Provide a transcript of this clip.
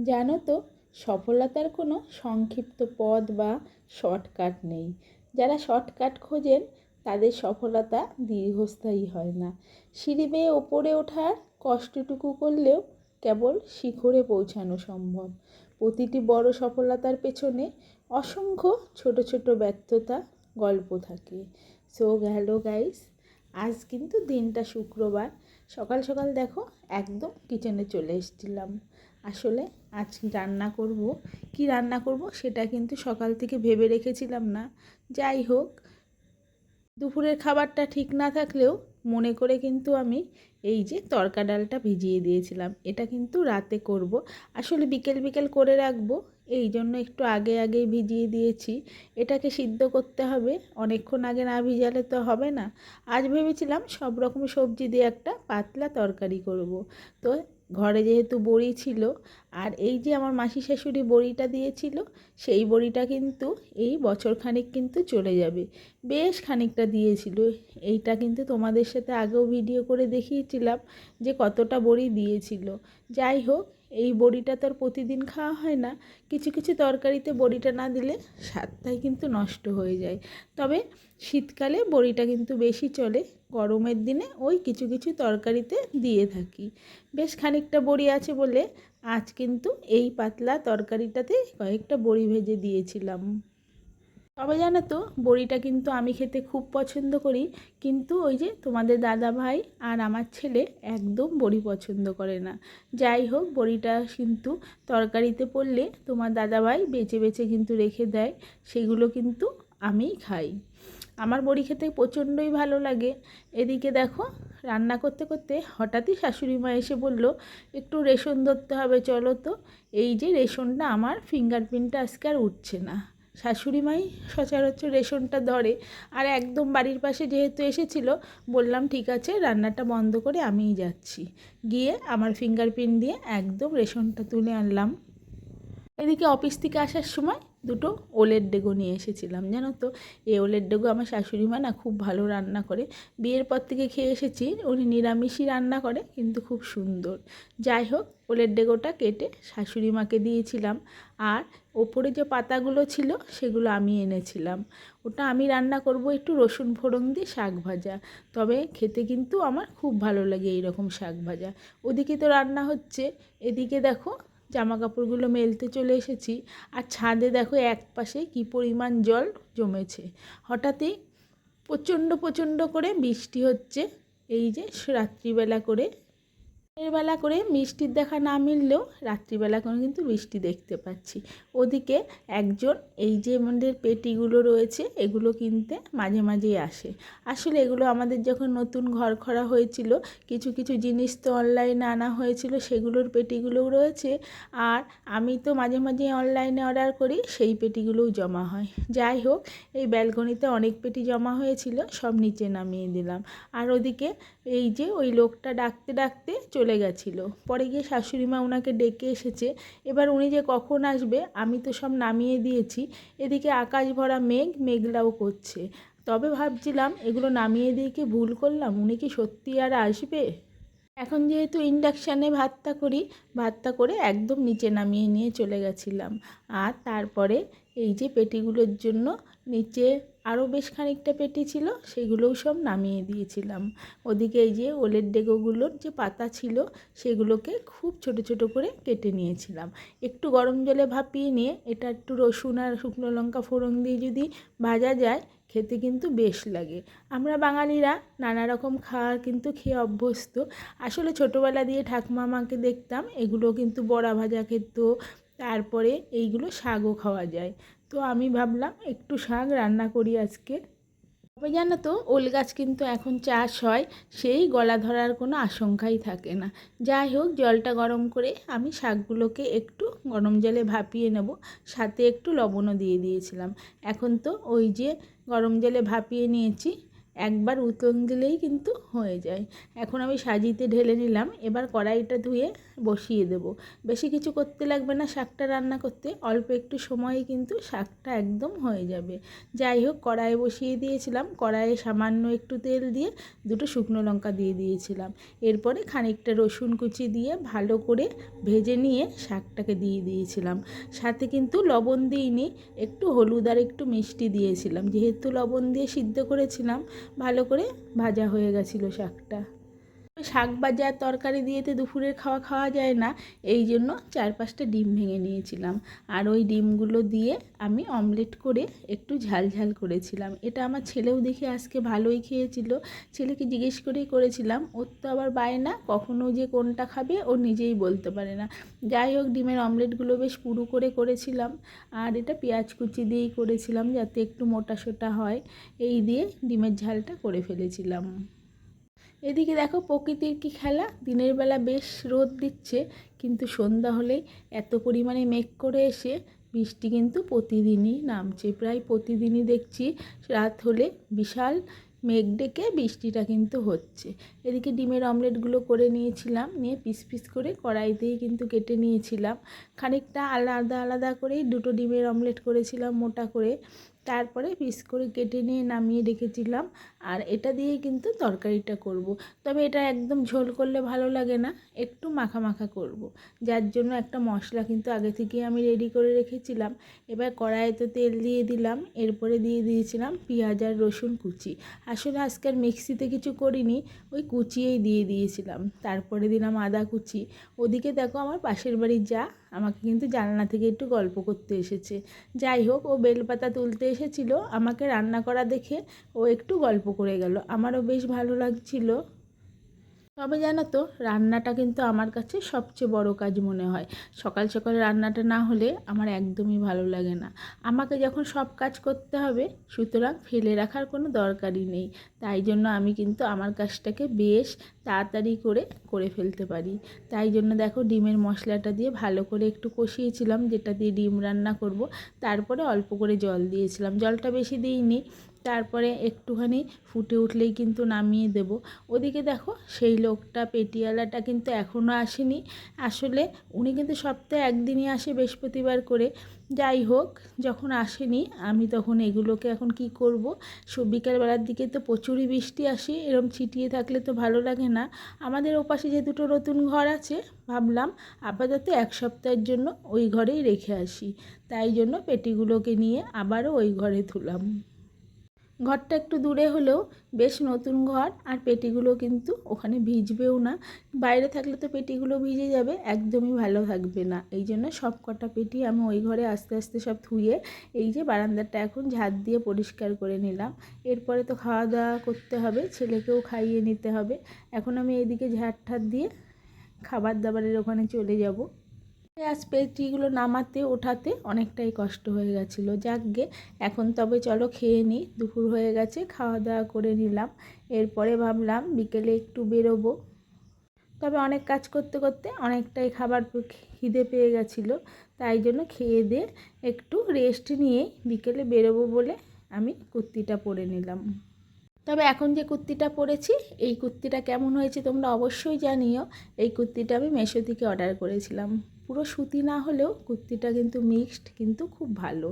জানো তো, সফলতার কোনো সংক্ষিপ্ত পথ বা শর্টকাট নেই। যারা শর্টকাট খোঁজেন তাদের সফলতা দীর্ঘস্থায়ী হয় না। সিঁড়ি বেয়ে ওপরে ওঠার কষ্টটুকু করলেও কেবল শিখরে পৌঁছানো সম্ভব। প্রতিটি বড় সফলতার পেছনে অসংখ্য ছোট ছোট ব্যর্থতা গল্প থাকে। সো হ্যালো গাইস, আজ কিন্তু দিনটা শুক্রবার। সকাল সকাল দেখো একদম কিচেনে চলে এসেছিলাম। আসলে আজ কি রান্না করব সেটা কিন্তু সকাল থেকে ভেবে রেখেছিলাম না। যাই হোক, দুপুরের খাবারটা ঠিক না থাকলেও মনে করে কিন্তু আমি এই যে তড়কা ডালটা ভিজিয়ে দিয়েছিলাম, এটা কিন্তু রাতে করব। আসলে বিকেল বিকেল করে রাখবো, এই জন্য একটু আগেই ভিজিয়ে দিয়েছি। এটাকে সিদ্ধ করতে হবে, অনেকক্ষণ আগে না ভিজালে তো হবে না। আজ ভেবেছিলাম সব রকম সবজি দিয়ে একটা পাতলা তরকারি করব। তো ঘরে যেহেতু বড়ি ছিল, আর এই যে আমার মাসি শাশুড়ি বড়িটা দিয়েছিল, সেই বড়িটা কিন্তু এই বছরখানেক কিন্তু চলে যাবে। বেশ খানিকটা দিয়েছিল। এইটা কিন্তু তোমাদের সাথে আগেও ভিডিও করে দেখিয়েছিলাম যে কতটা বড়ি দিয়েছিল। যাই হোক, এই বড়িটা তো আর প্রতিদিন খাওয়া হয় না। কিছু কিছু তরকারিতে বড়িটা না দিলে স্বাদটাই কিন্তু নষ্ট হয়ে যায়। তবে শীতকালে বড়িটা কিন্তু বেশি চলে, গরমের দিনে ওই কিছু কিছু তরকারিতে দিয়ে থাকি। বেশ খানিকটা বড়ি আছে বলে আজ কিন্তু এই পাতলা তরকারিটাতে কয়েকটা বড়ি ভেজে দিয়েছিলাম। তবে জানো তো, বড়িটা কিন্তু আমি খেতে খুব পছন্দ করি, কিন্তু ওই যে তোমাদের দাদা ভাই আর আমার ছেলে একদম বড়ি পছন্দ করে না। যাই হোক, বড়িটা কিন্তু তরকারিতে পড়লে তোমার দাদা ভাই বেছে বেছে কিন্তু রেখে দেয়, সেগুলো কিন্তু আমিই খাই। আমার বড়ি খেতে প্রচণ্ডই ভালো লাগে। এদিকে দেখো, রান্না করতে করতে হঠাৎই শাশুড়ি মা এসে বলল, একটু রেশন ধরতে হবে, চলো তো। এই যে রেশনটা, আমার ফিঙ্গারপ্রিন্টটা আজকে আর উঠছে না। শাশুড়ি মাই সচরাচর রেশনটা ধরে, আর একদম বাড়ির পাশে যেহেতু এসেছিল, বললাম ঠিক আছে, রান্নাটা বন্ধ করে আমিই যাচ্ছি। গিয়ে আমার ফিঙ্গারপ্রিন্ট দিয়ে একদম রেশনটা তুলে আনলাম। এদিকে অফিস থেকে আসার সময় দুটো ওলের ডেগো নিয়ে এসেছিলাম। জানো তো, এই ওলের ডেগো আমার শাশুড়ি মা না খুব ভালো রান্না করে। বিয়ের পর থেকে খেয়ে এসেছি, উনি নিরামিষই রান্না করে, কিন্তু খুব সুন্দর। যাই হোক, ওলের ডেগোটা কেটে শাশুড়ি মাকে দিয়েছিলাম, আর ওপরে যে পাতাগুলো ছিল সেগুলো আমি এনেছিলাম। ওটা আমি রান্না করব একটু রসুন ফোড়ন দিয়ে শাক ভাজা। তবে খেতে কিন্তু আমার খুব ভালো লাগে এইরকম শাক ভাজা। ওদিকে তো রান্না হচ্ছে, এদিকে দেখো জামা কাপড়গুলো মেলতে চলে এসেছি। আর ছাদে দেখো এক পাশে কী পরিমাণ জল জমেছে। হঠাৎই প্রচণ্ড প্রচণ্ড করে বৃষ্টি হচ্ছে। এই যে রাত্রিবেলা করে, দিনের বেলা করে বৃষ্টির দেখা না মিললেও রাত্রিবেলা করে কিন্তু বৃষ্টি দেখতে পাচ্ছি। ওদিকে একজন এই যে আমাদের পেটিগুলো রয়েছে এগুলো কিনতে মাঝে মাঝেই আসে। আসলে এগুলো আমাদের যখন নতুন ঘর করা হয়েছিল, কিছু কিছু জিনিস তো অনলাইনে আনা হয়েছিল, সেগুলোর পেটিগুলোও রয়েছে। আর আমি তো মাঝে মাঝে অনলাইনে অর্ডার করি, সেই পেটিগুলোও জমা হয়। যাই হোক, এই ব্যালকনিতে অনেক পেটি জমা হয়েছিল, সব নিচে নামিয়ে দিলাম। আর ওদিকে এই যে ওই লোকটা ডাকতে ডাকতে চলে গেছিলো, পরে গিয়ে শাশুড়ি মা ওনাকে ডেকে এসেছে। এবার উনি যে কখন আসবে, আমি তো সব নামিয়ে দিয়েছি। এদিকে আকাশ ভরা মেঘ, মেঘলাও করছে। তবে ভাবছিলাম এগুলো নামিয়ে দিয়ে কি ভুল করলাম, উনি কি সত্যি আর আসবে? এখন যেহেতু ইন্ডাকশানে ভাতটা করি, ভাতটা করে একদম নিচে নামিয়ে নিয়ে চলে গেছিলাম। আর তারপরে এই যে পেটিগুলোর জন্য নিচে আরও বেশ খানিকটা পেটি ছিল, সেগুলোও সব নামিয়ে দিয়েছিলাম। ওদিকে এই যে ওলের ডেগোগুলোর যে পাতা ছিল, সেগুলোকে খুব ছোট ছোট করে কেটে নিয়েছিলাম। একটু গরম জলে ভাপিয়ে নিয়ে এটা একটু রসুন আর শুকনো লঙ্কা ফোড়ন দিয়ে যদি ভাজা যায়, খেতে কিন্তু বেশ লাগে। আমরা বাঙালিরা নানা রকম খাবার কিন্তু খেয়ে অভ্যস্ত। আসলে ছোটোবেলা দিয়ে ঠাকুমা মাকে দেখতাম এগুলো কিন্তু বড়া ভাজা খেত, তারপরে এইগুলো শাকও খাওয়া যায়। তো আমি ভাবলাম একটু শাক রান্না করি আজকে। তবে জানো তো, ওল গাছ কিন্তু এখন চাষ হয়, সেই গলা ধরার কোনো আশঙ্কাই থাকে না। যাই হোক, জলটা গরম করে আমি শাকগুলোকে একটু গরম জলে ভাপিয়ে নেব, সাথে একটু লবণও দিয়ে দিয়েছিলাম। এখন তো ওই যে গরম জলে ভাপিয়ে নিয়েছি, একবার উতন দিলেই কিন্তু হয়ে যায়। এখন আমি সাজিতে ঢেলে নিলাম। এবার কড়াইটা ধুয়ে বসিয়ে দেব। বেশি কিছু করতে লাগবে না শাকটা রান্না করতে, অল্প একটু সময়ে কিন্তু শাকটা একদম হয়ে যাবে। যাই হোক, কড়াই বসিয়ে দিয়েছিলাম। কড়াইয়ে সামান্য একটু তেল দিয়ে দুটো শুকনো লঙ্কা দিয়ে দিয়েছিলাম। এরপরে খানিকটা রসুন কুচি দিয়ে ভালো করে ভেজে নিয়ে শাকটাকে দিয়ে দিয়েছিলাম। সাথে কিন্তু লবণ দিইনি, একটু হলুদ আর একটু মিষ্টি দিয়েছিলাম। যেহেতু লবণ দিয়ে সিদ্ধ করেছিলাম, ভালো করে ভাজা হয়ে গেছিলো শাকটা। শাক ভাজা আর তরকারি দিয়ে তো দুপুরের খাওয়া খাওয়া যায় না, এই জন্য 4-5টা ডিম ভেঙে নিয়েছিলাম। আর ওই ডিমগুলো দিয়ে আমি অমলেট করে একটু ঝাল ঝাল করেছিলাম। এটা আমার ছেলেও দেখে আজকে ভালোই খেয়েছিল। ছেলেকে জিজ্ঞেস করেই করেছিলাম, ওর তো আবার বায়না, কখনো যে কোনটা খাবে ও নিজেই বলতে পারে না। যাই হোক, ডিমের অমলেটগুলো বেশ পুরু করে করেছিলাম। আর এটা পেঁয়াজ কুচি দিয়েই করেছিলাম, যাতে একটু মোটা সোটা হয়। এই দিয়ে ডিমের ঝালটা করে ফেলেছিলাম। এদিকে দেখো প্রকৃতির কি খেলা, দিনের বেলা বেশ রোদ দিচ্ছে, কিন্তু সন্ধ্যা হলেই এত পরিমাণে মেঘ করে এসে বৃষ্টি কিন্তু প্রতিদিনই নামছে। প্রায় প্রতিদিনই দেখছি রাত হলে বিশাল মেঘ ডেকে বৃষ্টিটা কিন্তু হচ্ছে। এদিকে ডিমের অমলেটগুলো করে নিয়েছিলাম, নিয়ে পিস পিস করে কড়াইতেই কিন্তু কেটে নিয়েছিলাম। খানিকটা আলাদা আলাদা করেই দুটো ডিমের অমলেট করেছিলাম মোটা করে। তারপরে পিস করে কেটে নিয়ে নামিয়ে রেখেছিলাম। আর এটা দিয়েই কিন্তু তরকারিটা করব। তবে এটা একদম ঝোল করলে ভালো লাগে না, একটু মাখা মাখা করব। যার জন্য একটা মশলা কিন্তু আগে থেকেই আমি রেডি করে রেখেছিলাম। এবার কড়াইতে তেল দিয়ে দিলাম, এরপরে দিয়ে দিয়েছিলাম পেঁয়াজ আর রসুন কুচি। আসলে আজকের মিক্সিতে কিছু করিনি, ওই কুচিয়েই দিয়ে দিয়েছিলাম। তারপরে দিলাম আদা কুচি। ওদিকে দেখো আমার পাশের বাড়ির যা আমাকে কিন্তু জানলা থেকে একটু গল্প করতে এসেছে। যাই হোক, ও বেলপাতা তুলতে এসেছিল, আমাকে রান্না করা দেখে ও একটু গল্প করে গেল। আমারও বেশ ভালো লাগছিল। তবে জানো তো, রান্নাটা কিন্তু আমার কাছে সবচেয়ে বড় কাজ মনে হয়। সকাল সকাল রান্নাটা না হলে আমার একদমই ভালো লাগে না। আমাকে যখন সব কাজ করতে হবে, সুতরাং ফেলে রাখার কোনো দরকারই নেই। তাই জন্য আমি কিন্তু আমার কাজটাকে বেশ তাড়াতাড়ি করে ফেলতে পারি। তাই জন্য দেখো, ডিমের মশলাটা দিয়ে ভালো করে একটু কষিয়েছিলাম, যেটা দিয়ে ডিম রান্না করব। তারপরে অল্প করে জল দিয়েছিলাম, জলটা বেশি দিইনি। তারপরে একটুখানি ফুটে উঠলেই কিন্তু নামিয়ে দেব। ওদিকে দেখো, সেই লোকটা পেটিয়ালাটা কিন্তু এখনও আসেনি। আসলে উনি কিন্তু সপ্তাহে একদিনই আসে, বৃহস্পতিবার করে। যাই হোক, যখন আসেনি আমি তখন এগুলোকে এখন কি করব। বিকেলবেলার দিকে তো প্রচুরই বৃষ্টি আসে, এরম ছিটিয়ে থাকলে তো ভালো লাগে না। আমাদের ওপাশে যে দুটো নতুন ঘর আছে, ভাবলাম আপাতত 1 সপ্তাহের জন্য ওই ঘরেই রেখে আসি। তাই জন্য পেটিগুলোকে নিয়ে আবারও ওই ঘরে তুললাম। ঘরটা একটু দূরে হলেও বেশ নতুন ঘর, আর পেটিগুলো কিন্তু ওখানে ভিজবেও না। বাইরে থাকলে তো পেটিগুলো ভিজে যাবে, একদমই ভালো থাকবে না। এই জন্য সব কটা পেটি আমি ওই ঘরে আস্তে আস্তে সব ধুয়ে এই যে বারান্দাটা এখন ঝাড় দিয়ে পরিষ্কার করে নিলাম। এরপরে তো খাওয়া দাওয়া করতে হবে, ছেলেকেও খাইয়ে নিতে হবে। এখন আমি এইদিকে ঝাড় ঠাড় দিয়ে খাবার দাবারের ওখানে চলে যাব। আজ পেটিগুলো নামাতে ওঠাতে অনেকটাই কষ্ট হয়ে গেছিলো। যাকগে, এখন তবে চলো খেয়ে নিই। দুপুর হয়ে গেছে, খাওয়া দাওয়া করে নিলাম। এরপরে ভাবলাম বিকেলে একটু বেরোবো। তবে অনেক কাজ করতে করতে অনেকটাই খাবার খিদে পেয়ে গেছিলো। তাই জন্য খেয়ে দিয়ে একটু রেস্ট নিয়ে বিকেলে বেরোবো বলে আমি কুর্তিটা পরে নিলাম। তবে এখন যে কুর্তিটা পরেছি, এই কুর্তিটা কেমন হয়েছে তোমরা অবশ্যই জানিও। এই কুর্তিটা আমি মিশো থেকে অর্ডার করেছিলাম। পুরো সুতি না হলেও কুর্তিটা কিন্তু মিক্সড, কিন্তু খুব ভালো।